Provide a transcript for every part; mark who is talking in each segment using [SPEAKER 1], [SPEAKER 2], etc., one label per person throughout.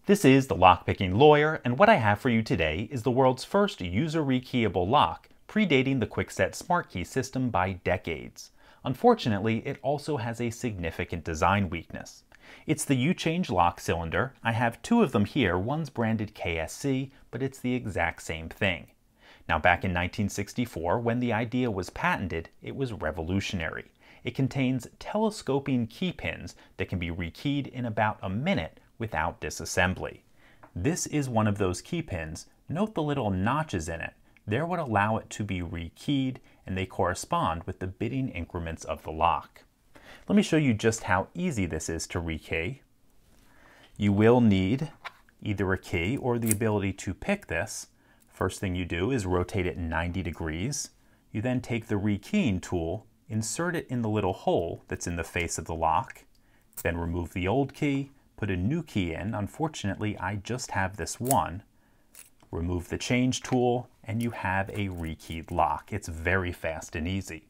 [SPEAKER 1] This is the Lockpicking Lawyer, and what I have for you today is the world's first user rekeyable lock, predating the Kwikset Smart Key system by decades. Unfortunately, it also has a significant design weakness. It's the U-Change lock cylinder. I have two of them here. One's branded KSC, but it's the exact same thing. Now, back in 1964, when the idea was patented, it was revolutionary. It contains telescoping key pins that can be rekeyed in about a minute without disassembly. This is one of those key pins. Note the little notches in it. They're what allow it to be rekeyed, and they correspond with the bidding increments of the lock. Let me show you just how easy this is to rekey. You will need either a key or the ability to pick this. First thing you do is rotate it 90 degrees. You then take the rekeying tool, insert it in the little hole that's in the face of the lock, then remove the old key, put a new key in. Unfortunately, I just have this one. Remove the change tool, and you have a rekeyed lock. It's very fast and easy.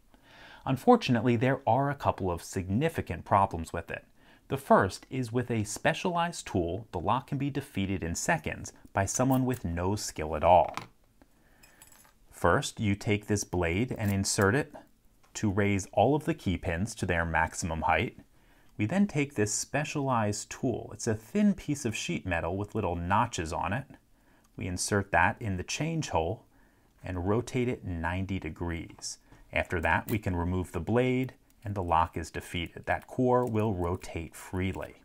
[SPEAKER 1] Unfortunately, there are a couple of significant problems with it. The first is with a specialized tool, the lock can be defeated in seconds by someone with no skill at all. First, you take this blade and insert it to raise all of the key pins to their maximum height. We then take this specialized tool. It's a thin piece of sheet metal with little notches on it. We insert that in the change hole and rotate it 90 degrees. After that, we can remove the blade and the lock is defeated. That core will rotate freely.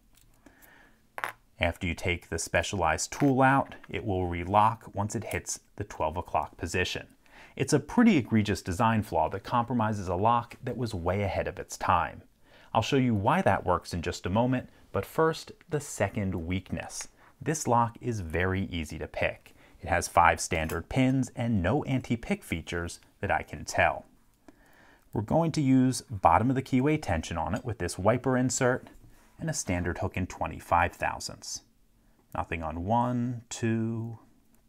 [SPEAKER 1] After you take the specialized tool out, it will relock once it hits the 12 o'clock position. It's a pretty egregious design flaw that compromises a lock that was way ahead of its time. I'll show you why that works in just a moment, but first, the second weakness. This lock is very easy to pick. It has 5 standard pins and no anti-pick features that I can tell. We're going to use bottom of the keyway tension on it with this wiper insert and a standard hook in 25 thousandths. Nothing on 1, 2,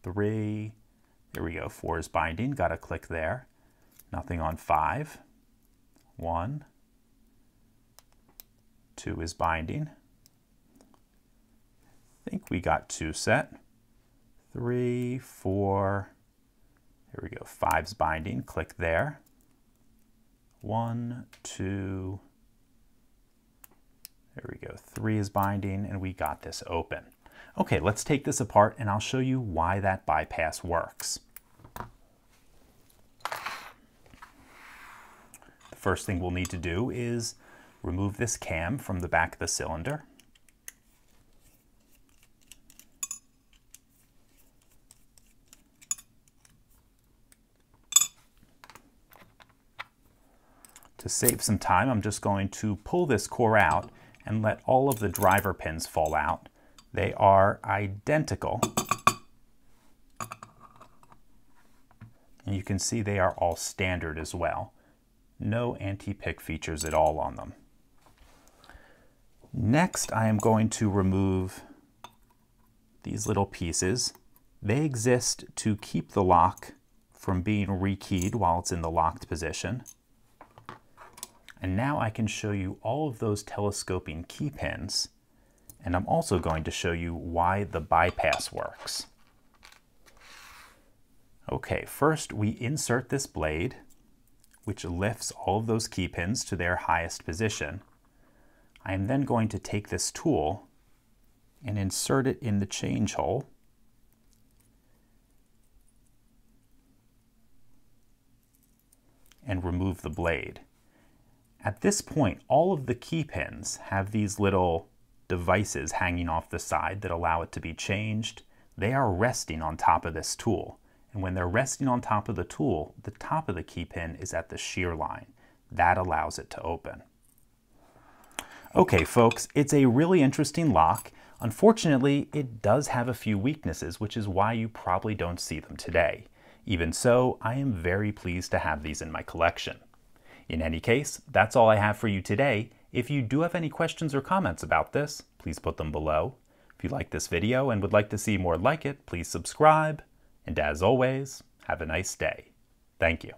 [SPEAKER 1] 3, there we go, 4 is binding, got a click there. Nothing on 5, 1, 2 is binding. I think we got 2 set. 3, 4, there we go, 5's binding, click there. 1, 2, there we go, 3 is binding, and we got this open. Okay, let's take this apart and I'll show you why that bypass works. The first thing we'll need to do is remove this cam from the back of the cylinder. To save some time, I'm just going to pull this core out and let all of the driver pins fall out. They are identical. And you can see they are all standard as well. No anti-pick features at all on them. Next, I am going to remove these little pieces. They exist to keep the lock from being rekeyed while it's in the locked position. And now I can show you all of those telescoping key pins, and I'm also going to show you why the bypass works. Okay, first we insert this blade, which lifts all of those key pins to their highest position. I am then going to take this tool and insert it in the change hole. And remove the blade. At this point, all of the key pins have these little devices hanging off the side that allow it to be changed. They are resting on top of this tool. And when they're resting on top of the tool, the top of the key pin is at the shear line. That allows it to open. Okay, folks, it's a really interesting lock. Unfortunately, it does have a few weaknesses, which is why you probably don't see them today. Even so, I am very pleased to have these in my collection. In any case, that's all I have for you today. If you do have any questions or comments about this, please put them below. If you like this video and would like to see more like it, please subscribe. And as always, have a nice day. Thank you.